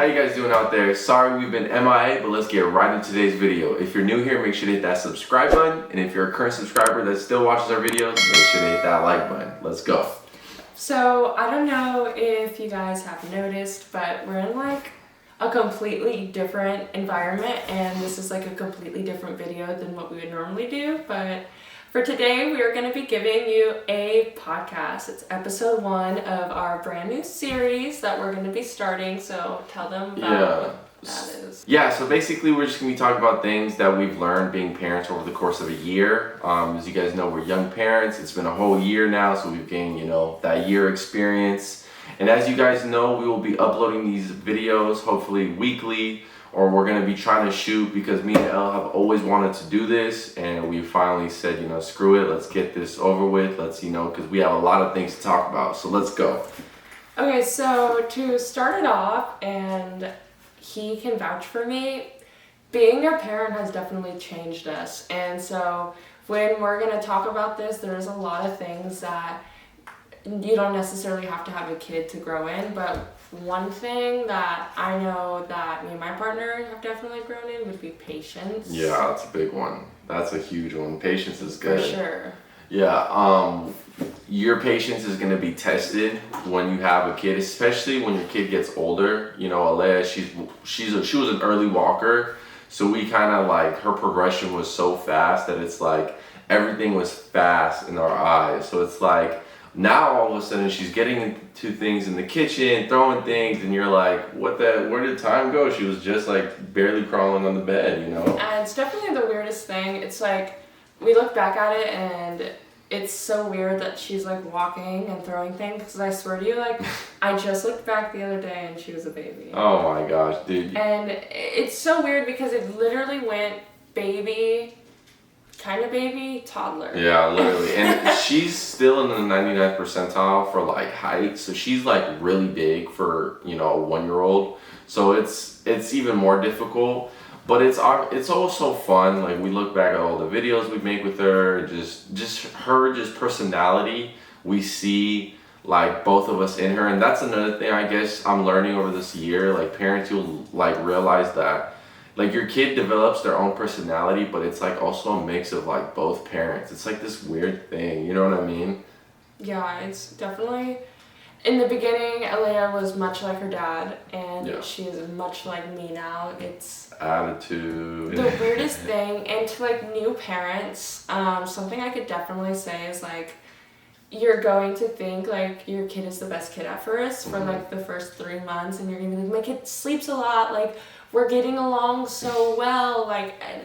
you guys doing out there? Sorry we've been MIA, but let's get right into today's video. If you're new here, make sure to hit that subscribe button. And if you're a current subscriber that still watches our videos, make sure to hit that like button. Let's go. So, I don't know if you guys have noticed, but we're in like a completely different environment, and this is like a completely different video than what we would normally do. But for today, we are going to be giving you a podcast. It's episode 1 of our brand new series that we're going to be starting. So tell them about what that is. Yeah, so basically we're just going to be talking about things that we've learned being parents over the course of a year. As you guys know, we're young parents. It's been a whole year now, so we've gained, that year experience. And as you guys know, we will be uploading these videos hopefully weekly, or we're going to be trying to shoot, because me and Elle have always wanted to do this, and we finally said, screw it, let's get this over with. Let's, because we have a lot of things to talk about. So let's go. Okay, so to start it off, and he can vouch for me, being a parent has definitely changed us. And so when we're going to talk about this, there's a lot of things that you don't necessarily have to have a kid to grow in, but one thing that I know that me and my partner have definitely grown in would be patience. Yeah, that's a big one. That's a huge one. Patience is good. For sure. Yeah, your patience is going to be tested when you have a kid, especially when your kid gets older. Alea, she was an early walker, so we kind of her progression was so fast that it's everything was fast in our eyes. So it's now all of a sudden she's getting into things in the kitchen, throwing things, and you're like, where did time go? She was just barely crawling on the bed, And it's definitely the weirdest thing. It's we look back at it and it's so weird that she's walking and throwing things, because I swear to you, I just looked back the other day and she was a baby. Oh my gosh, dude. And it's so weird because it literally went baby, kind of baby, toddler. Yeah, literally. And she's still in the 99th percentile for height, so she's really big for a 1-year-old. So it's even more difficult, but it's also fun. We look back at all the videos we make with her, just her personality. We see both of us in her, and that's another thing I guess I'm learning over this year. Parents, you'll realize that your kid develops their own personality, but it's also a mix of both parents. It's this weird thing, you know what I mean? Yeah, it's definitely, in the beginning, Alea was much like her dad, and she is much like me now. It's attitude. The weirdest thing, and to new parents, something I could definitely say is you're going to think your kid is the best kid at first for the first 3 months, and you're gonna be my kid sleeps a lot, we're getting along so well,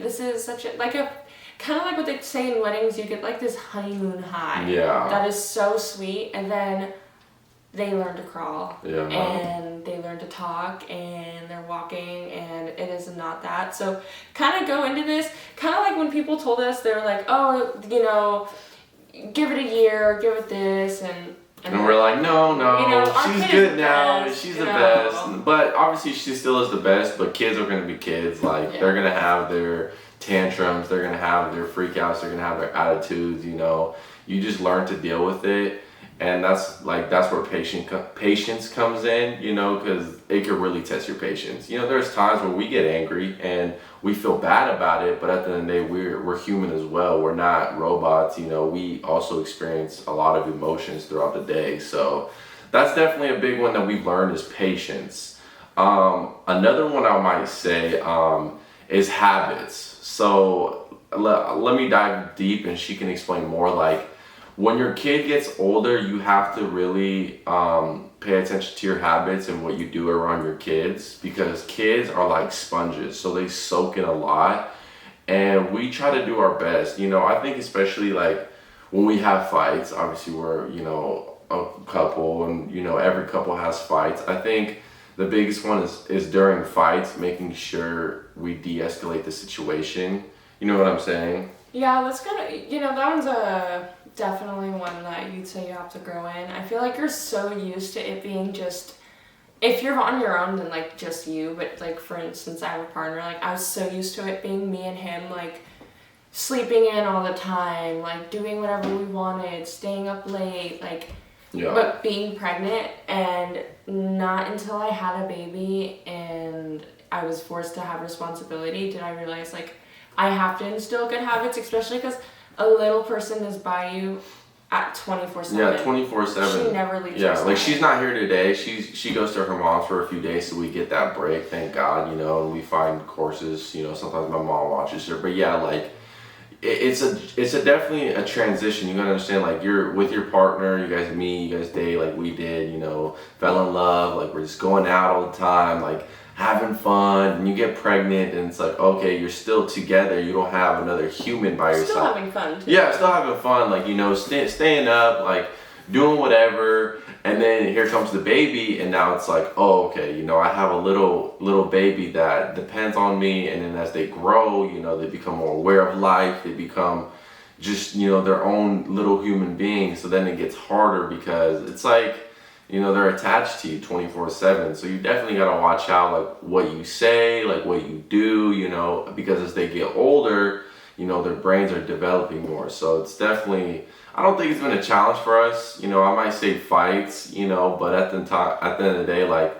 this is such a kind of what they say in weddings, you get this honeymoon high. Yeah. That is so sweet, and then they learn to crawl. Yeah. And they learn to talk, and they're walking, and it is not that. So kind of go into this, kind of when people told us, they were oh, give it a year, give it this, and we're no, she's good now, she's the best. But obviously she still is the best, but kids are going to be kids. They're going to have their tantrums, they're going to have their freakouts, they're going to have their attitudes, You just learn to deal with it. And that's where patience comes in, because it could really test your patience. There's times where we get angry and we feel bad about it, but at the end of the day, we're human as well. We're not robots. We also experience a lot of emotions throughout the day. So that's definitely a big one that we've learned is patience. Another one I might say is habits. So let me dive deep, and she can explain more. When your kid gets older, you have to really pay attention to your habits and what you do around your kids, because kids are sponges, so they soak in a lot, and we try to do our best. I think especially when we have fights, obviously we're a couple, and every couple has fights. I think the biggest one is during fights, making sure we de-escalate the situation. You know what I'm saying? Yeah, that's that one's definitely one that you'd say you have to grow in. I feel you're so used to it being just, if you're on your own, then just you, but for instance, I have a partner, I was so used to it being me and him, sleeping in all the time, doing whatever we wanted, staying up late, Yeah. But being pregnant, and not until I had a baby and I was forced to have responsibility did I realize, like, I have to instill good habits, especially because a little person is by you at 24/7. Yeah, 24/7. She never leaves. Yeah, like she's not here today. She goes to her mom's for a few days, so we get that break. Thank God, you know. And we find courses. You know, sometimes my mom watches her, but yeah, like it's a definitely a transition. You gotta understand, like you're with your partner. You guys meet, you guys date, like we did. You know, fell in love. Like we're just going out all the time, like having fun. And you get pregnant, and it's like, okay, you're still together. You don't have another human by yourself. Still having fun too. Yeah, still having fun. Like, you know, staying up, like doing whatever. And then here comes the baby, and now it's like, oh, okay, you know, I have a little baby that depends on me. And then as they grow, you know, they become more aware of life. They become just, you know, their own little human beings. So then it gets harder because it's like, you know, they're attached to you 24/7. So you definitely got to watch out, like what you say, like what you do, you know, because as they get older, you know, their brains are developing more. So it's definitely, I don't think it's been a challenge for us. You know, I might say fights, you know, but at the end of the day, like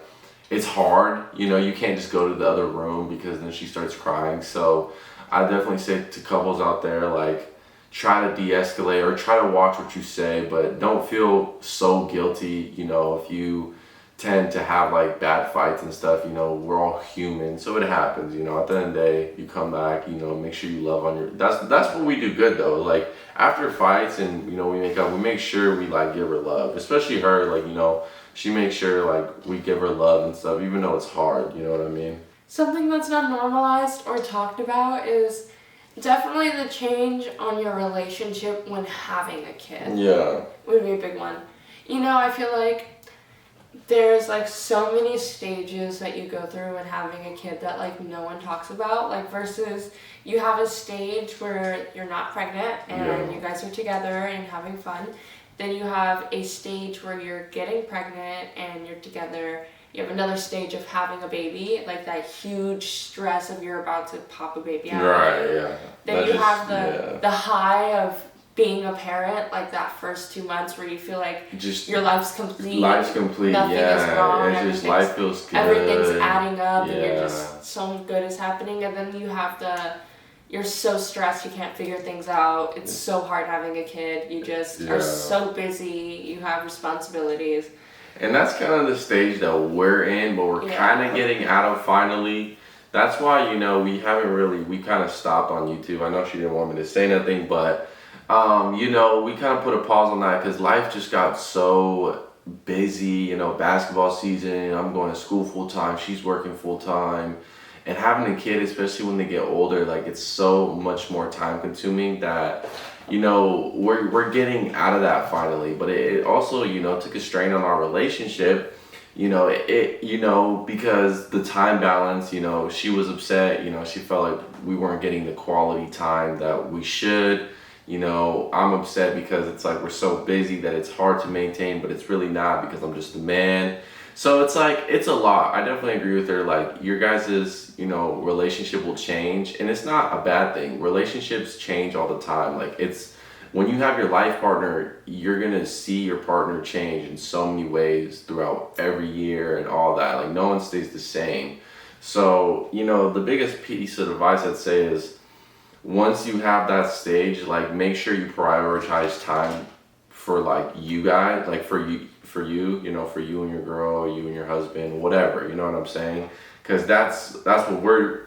it's hard. You know, you can't just go to the other room because then she starts crying. So I definitely say to couples out there, like, try to de-escalate or try to watch what you say, but don't feel so guilty, you know, if you tend to have like bad fights and stuff. You know, we're all human, so it happens. You know, at the end of the day, you come back, you know, make sure you love on your, that's what we do good though. Like after fights and, you know, we make up, we make sure we like give her love, especially her. Like, you know, she makes sure like we give her love and stuff, even though it's hard. You know what I mean? Something that's not normalized or talked about is definitely the change on your relationship when having a kid. Yeah. Would be a big one. You know, I feel like there's like so many stages that you go through when having a kid that like no one talks about. Like versus you have a stage where you're not pregnant and you guys are together and having fun. Then you have a stage where you're getting pregnant and you're together. You have another stage of having a baby, like that huge stress of you're about to pop a baby out. Right, yeah. Then you have the high of being a parent, like that first 2 months where you feel like just your life's complete. Life's complete, nothing is wrong. It's just life feels good. Everything's adding up and you're just, so good is happening. And then you have you're so stressed you can't figure things out. It's so hard having a kid. You just are so busy. You have responsibilities. And that's kind of the stage that we're in, but we're kind of getting out of finally. That's why, you know, we kind of stopped on YouTube. I know she didn't want me to say nothing, but, you know, we kind of put a pause on that because life just got so busy. You know, basketball season, I'm going to school full time, she's working full time. And having a kid, especially when they get older, like it's so much more time consuming that, you know, we're getting out of that finally. But it also, you know, took a strain on our relationship, you know, because the time balance, you know, she was upset, you know, she felt like we weren't getting the quality time that we should. You know, I'm upset because it's like we're so busy that it's hard to maintain, but it's really not because I'm just a man. So it's like, it's a lot. I definitely agree with her. Like your guys', you know, relationship will change and it's not a bad thing. Relationships change all the time. Like it's, when you have your life partner, you're going to see your partner change in so many ways throughout every year and all that. Like no one stays the same. So, you know, the biggest piece of advice I'd say is once you have that stage, like make sure you prioritize time for like you guys, like for you know, for you and your girl, or you and your husband, whatever, you know what I'm saying? Because that's what we're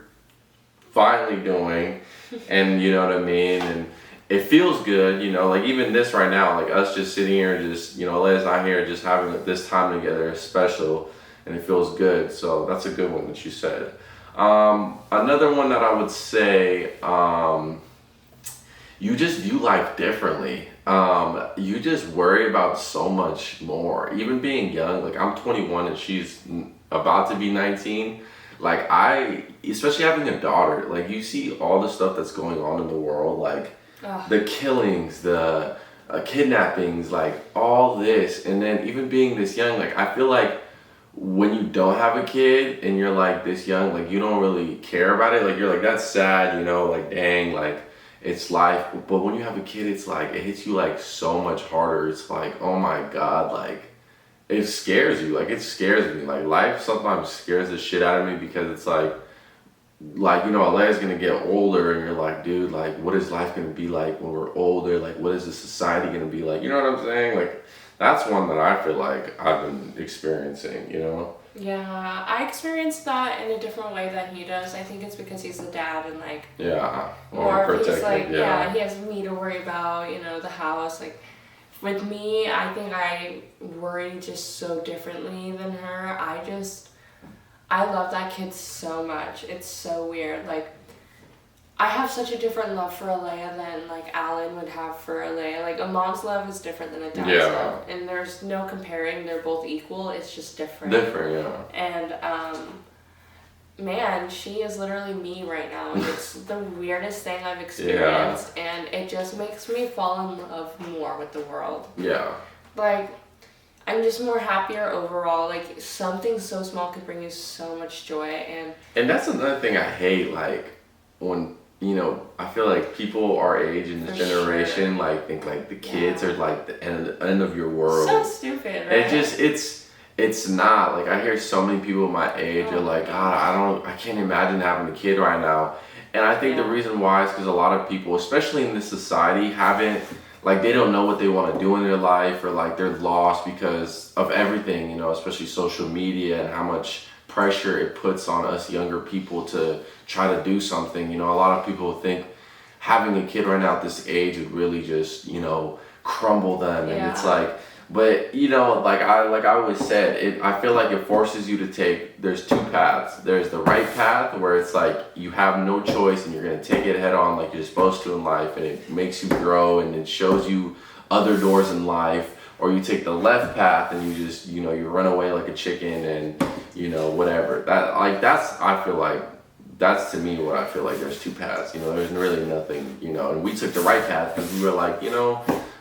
finally doing, and you know what I mean? And it feels good, you know, like even this right now, like us just sitting here, just, you know, Leia's not here, just having this time together is special, and it feels good. So that's a good one that you said. Another one that I would say, you just view life differently. You just worry about so much more. Even being young, like I'm 21 and she's about to be 19. Like especially having a daughter, like you see all the stuff that's going on in the world, like the killings, the kidnappings, like all this. And then even being this young, like I feel like when you don't have a kid and you're like this young, like you don't really care about it. Like you're like, that's sad, you know, like dang, like it's life. But when you have a kid, it's like, it hits you like so much harder. It's like, oh my God, like, it scares you. Like, it scares me. Like, life sometimes scares the shit out of me because it's like, you know, Alea's gonna get older and you're like, dude, like, what is life gonna be like when we're older? Like, what is the society gonna be like? You know what I'm saying? Like, that's one that I feel like I've been experiencing, you know? Yeah, I experienced that in a different way than he does. I think it's because he's the dad and like more protected. He's like he has me to worry about, you know, the house. Like with me, I think I worry just so differently than her. I love that kid so much. It's so weird. Like I have such a different love for Alea than like Alan would have for Alea. Like a mom's love is different than a dad's love, and there's no comparing. They're both equal. It's just different. And man, she is literally me right now. It's the weirdest thing I've experienced, and it just makes me fall in love more with the world. Yeah. Like I'm just more happier overall. Like something so small could bring you so much joy, and that's another thing I hate. Like when. You know, I feel like people our age in this generation like think like the kids are like the end of your world. So stupid, right? It's not. Like I hear so many people my age are like, God, I can't imagine having a kid right now. And I think the reason why is because a lot of people, especially in this society, haven't like they don't know what they want to do in their life, or like they're lost because of everything, you know, especially social media and how much pressure it puts on us younger people to try to do something. You know, a lot of people think having a kid right now at this age would really just, you know, crumble them. And it's like, but you know, like I always said, I feel like it forces you to take, there's two paths. There's the right path where it's like you have no choice and you're going to take it head on like you're supposed to in life, and it makes you grow and it shows you other doors in life. Or you take the left path and you just, you know, you run away like a chicken and, you know, whatever. I feel like, that's to me what I feel like there's two paths. You know, there's really nothing, you know, and we took the right path because we were like, you know,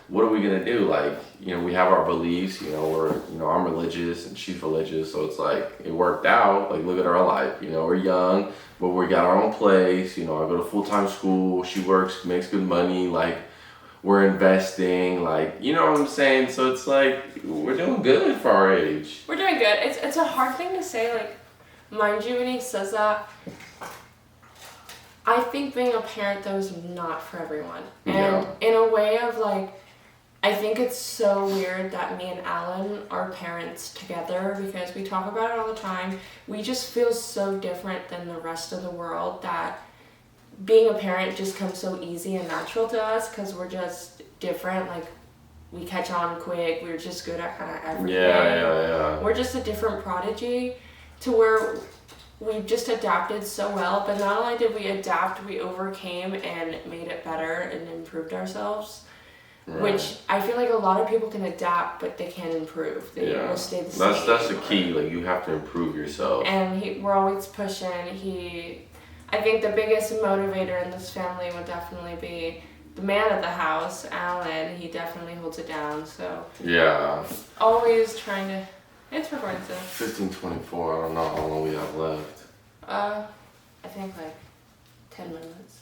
what are we going to do? Like, you know, we have our beliefs, you know, I'm religious and she's religious. So it's like, it worked out. Like, look at our life, you know, we're young, but we got our own place. You know, I go to full-time school. She works, makes good money. Like, we're investing, like, you know what I'm saying? So it's like, we're doing good for our age. We're doing good. It's a hard thing to say, like, mind you, when he says that, I think being a parent, though, is not for everyone. And in a way of, like, I think it's so weird that me and Alan are parents together because we talk about it all the time. We just feel so different than the rest of the world that being a parent just comes so easy and natural to us because we're just different. Like, we catch on quick. We're just good at kind of everything. Yeah. We're just a different prodigy to where we've just adapted so well. But not only did we adapt, we overcame and made it better and improved ourselves. Right. Which I feel like a lot of people can adapt, but they can't improve. They will stay the same. That's the key. Like, you have to improve yourself. And we're always pushing. I think the biggest motivator in this family would definitely be the man of the house, Alan. He definitely holds it down, so. Yeah. Always trying to, it's recording still. 15:24, I don't know how long we have left. I think like 10 minutes,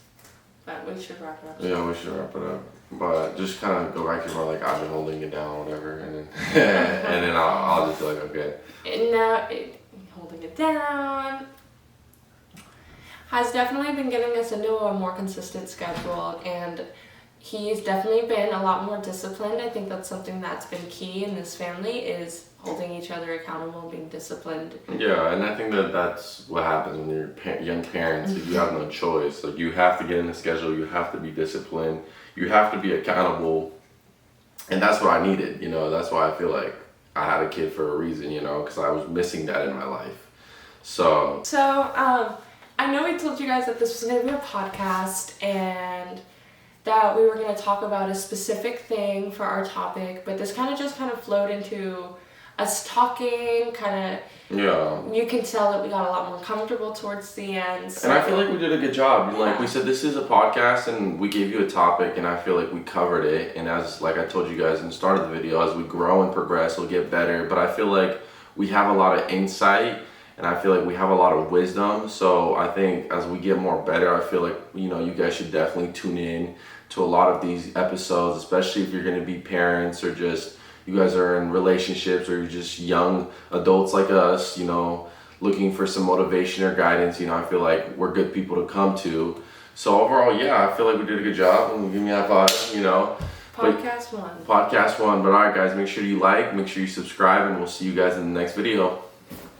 but we should wrap it up. Yeah, we should wrap it up. But just kind of go back to more like, I've been holding it down, whatever, and then, and then I'll just be like, okay. And now, holding it down has definitely been getting us into a more consistent schedule, and he's definitely been a lot more disciplined. I think that's something that's been key in this family, is holding each other accountable, being disciplined. Yeah, and I think that's what happens when you're young parents. You have no choice. Like, you have to get in the schedule, you have to be disciplined, you have to be accountable, and that's what I needed, you know. That's why I feel like I had a kid for a reason, you know, because I was missing that in my life. So I know we told you guys that this was going to be a podcast and that we were going to talk about a specific thing for our topic, but this kind of flowed into us talking, you can tell that we got a lot more comfortable towards the end. So. And I feel like we did a good job. Yeah. Like we said, this is a podcast and we gave you a topic and I feel like we covered it. And as like I told you guys in the start of the video, as we grow and progress, we'll get better. But I feel like we have a lot of insight and I feel like we have a lot of wisdom. So I think as we get more better, I feel like, you know, you guys should definitely tune in to a lot of these episodes, especially if you're going to be parents or just you guys are in relationships or you're just young adults like us, you know, looking for some motivation or guidance. You know, I feel like we're good people to come to. So overall, yeah, I feel like we did a good job, and give me a high five, you know. Podcast 1. Podcast 1. But all right, guys, make sure you like, make sure you subscribe, and we'll see you guys in the next video.